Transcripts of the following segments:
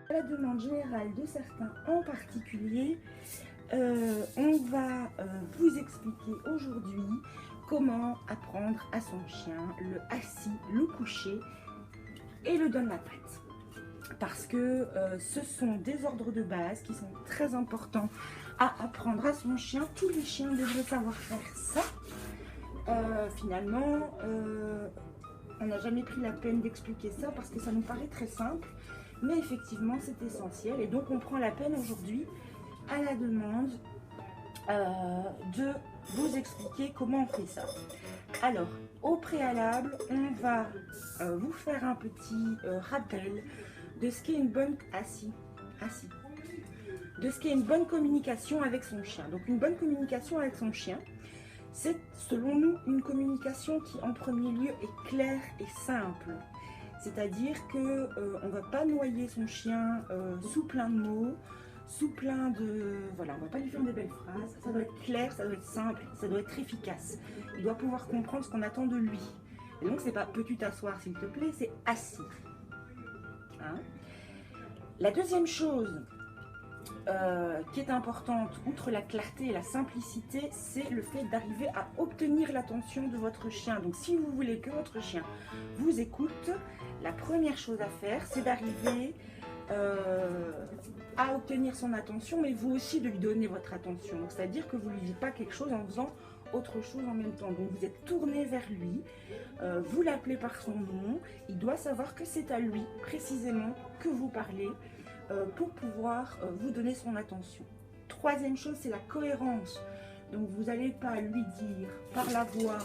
À la demande générale de certains en particulier, on va vous expliquer aujourd'hui comment apprendre à son chien le assis, le couché et le donne la patte. Parce que ce sont des ordres de base qui sont très importants à apprendre à son chien. Tous les chiens devraient savoir faire ça. Finalement, on n'a jamais pris la peine d'expliquer ça parce que ça nous paraît très simple. Mais effectivement, c'est essentiel. Et donc, on prend la peine aujourd'hui, à la demande, de vous expliquer comment on fait ça. Alors, au préalable, on va vous faire un petit rappel de ce qu'est une bonne de ce qu'est une bonne communication avec son chien. Donc, une bonne communication avec son chien, c'est selon nous une communication qui, en premier lieu, est claire et simple. C'est-à-dire qu'on ne va pas noyer son chien sous plein de mots, sous plein de... Voilà, on ne va pas lui faire des belles phrases. Ça doit être clair, ça doit être simple, ça doit être efficace. Il doit pouvoir comprendre ce qu'on attend de lui. Et donc, c'est pas « peux-tu t'asseoir s'il te plaît », c'est « assis ». Hein? La deuxième chose qui est importante, outre la clarté et la simplicité, c'est le fait d'arriver à obtenir l'attention de votre chien. Donc, si vous voulez que votre chien vous écoute, la première chose à faire, c'est d'arriver à obtenir son attention, mais vous aussi de lui donner votre attention. C'est-à-dire que vous ne lui dites pas quelque chose en faisant autre chose en même temps. Donc, vous êtes tourné vers lui, vous l'appelez par son nom, il doit savoir que c'est à lui, précisément, que vous parlez, pour pouvoir vous donner son attention. Troisième chose, c'est la cohérence. Donc, vous n'allez pas lui dire par la voix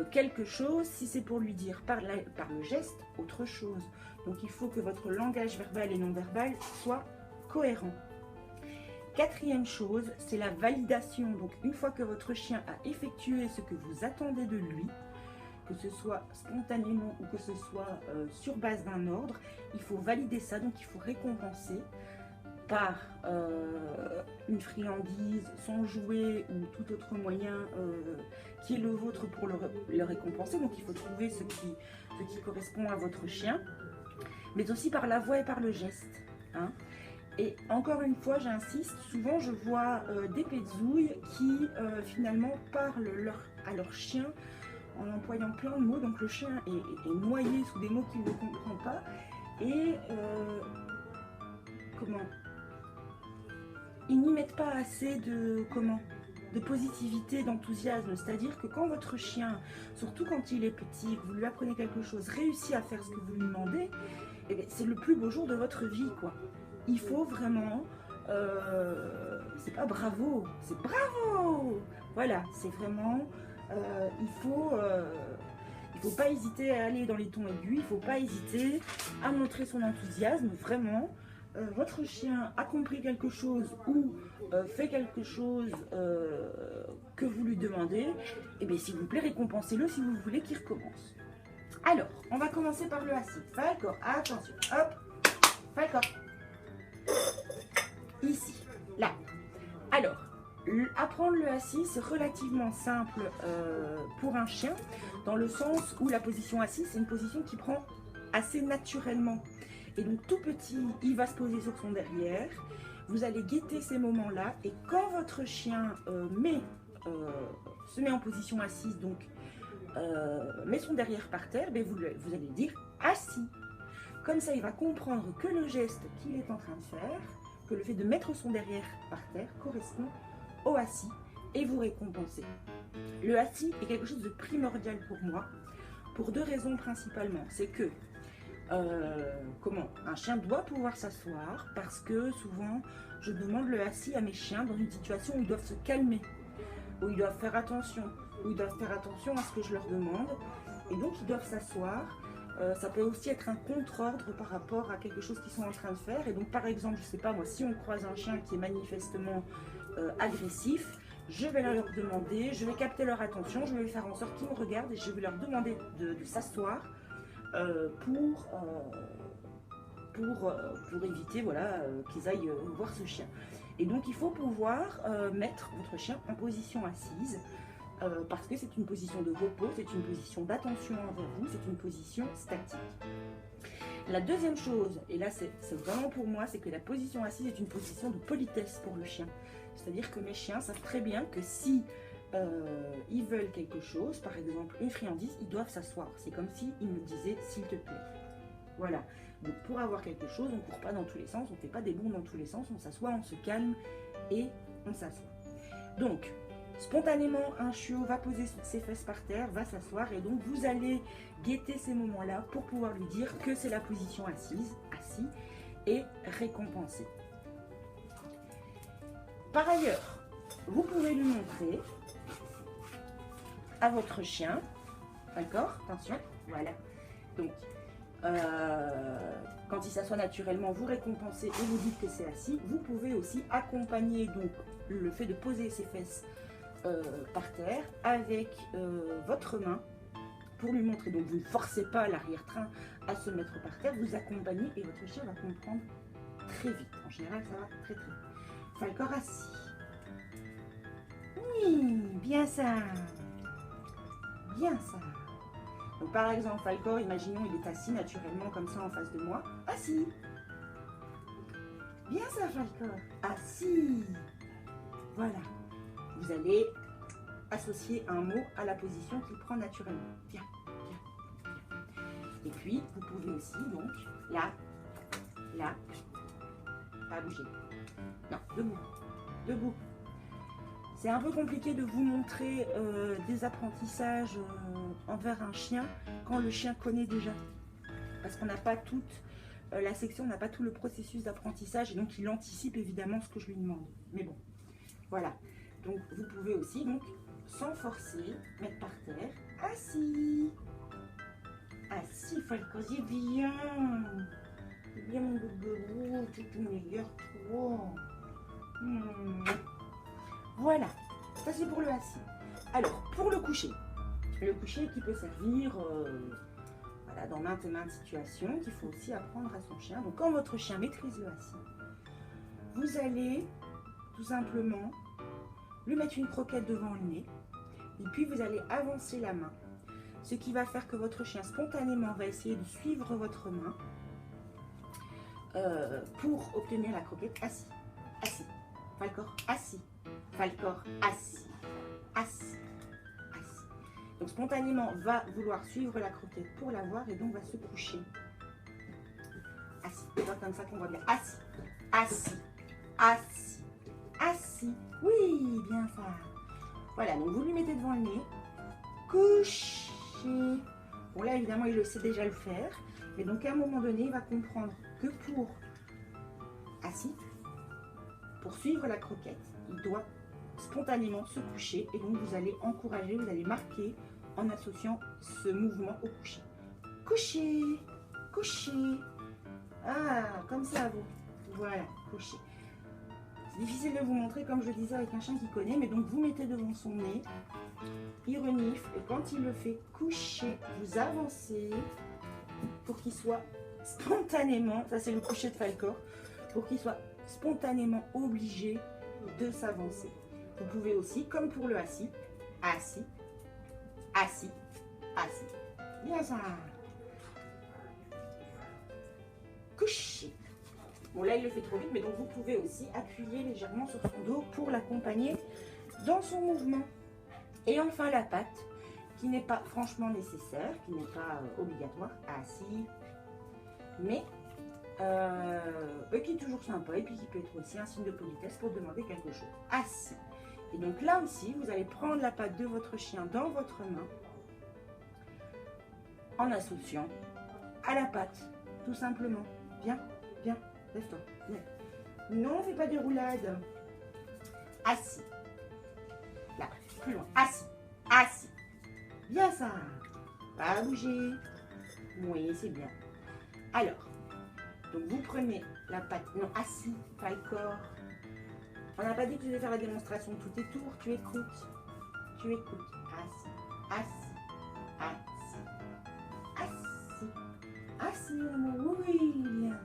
quelque chose si c'est pour lui dire par le geste autre chose. Donc, il faut que votre langage verbal et non verbal soit cohérent. Quatrième chose, c'est la validation. Donc, une fois que votre chien a effectué ce que vous attendez de lui, que ce soit spontanément ou que ce soit sur base d'un ordre, il faut valider ça, donc il faut récompenser par une friandise, son jouet ou tout autre moyen qui est le vôtre pour le récompenser. Donc il faut trouver ce qui correspond à votre chien, mais aussi par la voix et par le geste. Hein. Et encore une fois, j'insiste, souvent je vois des pétzouilles qui finalement parlent à leur chien en employant plein de mots, donc le chien est noyé sous des mots qu'il ne comprend pas, et ils n'y mettent pas assez de positivité, d'enthousiasme. C'est-à-dire que quand votre chien, surtout quand il est petit, que vous lui apprenez quelque chose, réussit à faire ce que vous lui demandez, eh c'est le plus beau jour de votre vie, quoi. Il faut vraiment, c'est pas bravo, c'est bravo. Voilà, c'est vraiment... il faut pas hésiter à aller dans les tons aigus, il ne faut pas hésiter à montrer son enthousiasme, vraiment. Votre chien a compris quelque chose ou fait quelque chose que vous lui demandez, et bien s'il vous plaît, récompensez-le si vous voulez qu'il recommence. Alors, on va commencer par le assis. Falcor, attention, hop, Falcor. Ici, là. Alors, apprendre le assis, c'est relativement simple pour un chien, dans le sens où la position assise, c'est une position qui prend assez naturellement. Et donc tout petit, il va se poser sur son derrière, vous allez guetter ces moments-là, et quand votre chien se met en position assise, donc met son derrière par terre, ben vous allez dire assis. Comme ça, il va comprendre que le geste qu'il est en train de faire, que le fait de mettre son derrière par terre correspond au assis, et vous récompenser. Le assis est quelque chose de primordial pour moi, pour deux raisons principalement. C'est que un chien doit pouvoir s'asseoir, parce que souvent je demande le assis à mes chiens dans une situation où ils doivent se calmer, où ils doivent faire attention, où ils doivent faire attention à ce que je leur demande, et donc ils doivent s'asseoir. Ça peut aussi être un contre-ordre par rapport à quelque chose qu'ils sont en train de faire. Et donc par exemple, je sais pas moi, si on croise un chien qui est manifestement agressif, je vais leur demander, je vais capter leur attention, je vais faire en sorte qu'ils me regardent et je vais leur demander de s'asseoir pour éviter qu'ils aillent voir ce chien. Et donc il faut pouvoir mettre votre chien en position assise parce que c'est une position de repos, c'est une position d'attention envers vous, c'est une position statique. La deuxième chose, et là c'est vraiment pour moi, c'est que la position assise est une position de politesse pour le chien. C'est-à-dire que mes chiens savent très bien que si ils veulent quelque chose, par exemple une friandise, ils doivent s'asseoir. C'est comme s'ils me disaient s'il te plaît. Voilà. Donc pour avoir quelque chose, on ne court pas dans tous les sens, on ne fait pas des bonds dans tous les sens, on s'assoit, on se calme et on s'assoit. Donc, spontanément, un chiot va poser ses fesses par terre, va s'asseoir et donc vous allez guetter ces moments-là pour pouvoir lui dire que c'est la position assise, assis et récompensé. Par ailleurs, vous pouvez lui montrer à votre chien, d'accord, attention, voilà, donc quand il s'assoit naturellement, vous récompensez et vous dites que c'est assis. Vous pouvez aussi accompagner donc le fait de poser ses fesses par terre avec votre main pour lui montrer. Donc vous ne forcez pas l'arrière-train à se mettre par terre, vous accompagnez et votre chien va comprendre très vite. En général, ça va très très vite. Falcor assis. Oui, bien ça. Bien ça. Donc par exemple, Falcor, imaginons, il est assis naturellement comme ça en face de moi. Assis. Bien ça, Falcor. Assis. Voilà. Vous allez associer un mot à la position qu'il prend naturellement. Viens, viens, viens. Et puis, vous pouvez aussi, donc, là, là, pas bouger. Non, debout, debout. C'est un peu compliqué de vous montrer des apprentissages envers un chien quand le chien connaît déjà. Parce qu'on n'a pas toute la section, on n'a pas tout le processus d'apprentissage et donc il anticipe évidemment ce que je lui demande. Mais bon, voilà. Donc vous pouvez aussi, donc, sans forcer, mettre par terre, assis. Assis, Falcor, c'est bien. C'est bien mon gougou, c'est tout meilleur toi. Voilà, ça c'est pour le assis. Alors, pour le coucher qui peut servir voilà, dans maintes et maintes situations, qu'il faut aussi apprendre à son chien. Donc, quand votre chien maîtrise le assis, vous allez tout simplement lui mettre une croquette devant le nez et puis vous allez avancer la main, ce qui va faire que votre chien spontanément va essayer de suivre votre main pour obtenir la croquette assis. Assis. Falcor, assis. Falcor, assis. Assis. Assis. Donc spontanément va vouloir suivre la croquette pour l'avoir et donc va se coucher. Assis. C'est pas comme ça qu'on voit bien. Assis. Assis. Assis. Assis. Oui, bien ça. Voilà, donc vous lui mettez devant le nez. Couché. Bon là évidemment il le sait déjà le faire. Mais donc à un moment donné il va comprendre que pour assis, pour suivre la croquette, il doit spontanément se coucher et donc vous allez encourager, vous allez marquer en associant ce mouvement au coucher. Coucher, coucher. Ah, comme ça vous. Voilà, coucher. C'est difficile de vous montrer comme je disais avec un chien qui connaît, mais donc vous mettez devant son nez, il renifle et quand il le fait coucher, vous avancez pour qu'il soit spontanément, ça c'est le coucher de Falcor, pour qu'il soit spontanément obligé de s'avancer. Vous pouvez aussi, comme pour le assis, assis, assis, assis. Bien ça. Couché. Bon là il le fait trop vite, mais donc vous pouvez aussi appuyer légèrement sur son dos pour l'accompagner dans son mouvement. Et enfin la patte, qui n'est pas franchement nécessaire, qui n'est pas obligatoire, assis, mais qui est toujours sympa et puis qui peut être aussi un signe de politesse pour demander quelque chose. Assis. Et donc là aussi, vous allez prendre la patte de votre chien dans votre main en associant à la patte, tout simplement. Viens, viens, lève-toi. Non, on ne fait pas de roulade. Assis. Là, plus loin. Assis, assis. Bien ça. Pas bouger. Oui, c'est bien. Alors, donc vous prenez la patte, non, assis, Falcor. On n'a pas dit que tu devais faire la démonstration de tous tes tours, tu écoutes. Tu écoutes. Assis, assis, assis, assis, assis, oui, bien.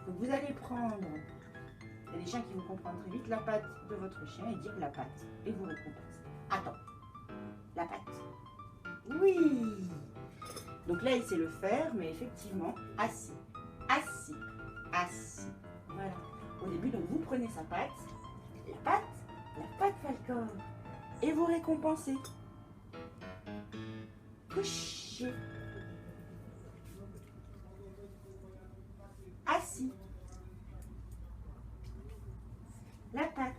Donc vous allez prendre, il y a des chiens qui vont comprendre très vite, la patte de votre chien et dire la patte. Et vous récompensez. Attends. Oui. Donc là, il sait le faire, mais effectivement, assis, assis, assis. Voilà. Au début, donc vous prenez sa patte, la patte Falcor, et vous récompensez. Couché. Assis. La patte.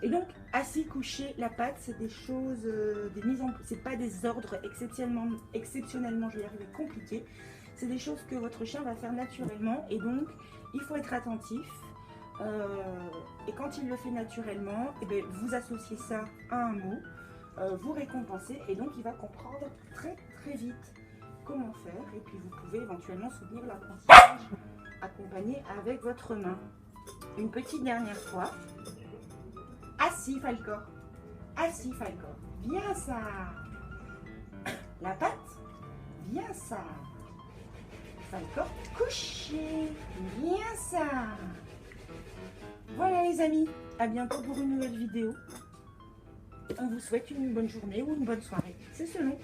Et donc, assis, couché, la patte, c'est des choses, des mises en, c'est pas des ordres exceptionnellement, je vais y arriver, compliqués. C'est des choses que votre chien va faire naturellement, et donc, il faut être attentif. Et quand il le fait naturellement, et bien, vous associez ça à un mot, vous récompensez, et donc il va comprendre très très vite comment faire. Et puis vous pouvez éventuellement soutenir l'apprentissage accompagné avec votre main. Une petite dernière fois. Assis, Falcor. Assis, Falcor. Bien ça. La patte. Bien ça. Falcor, couché. Bien ça. Voilà les amis. À bientôt pour une nouvelle vidéo. On vous souhaite une bonne journée ou une bonne soirée. C'est selon.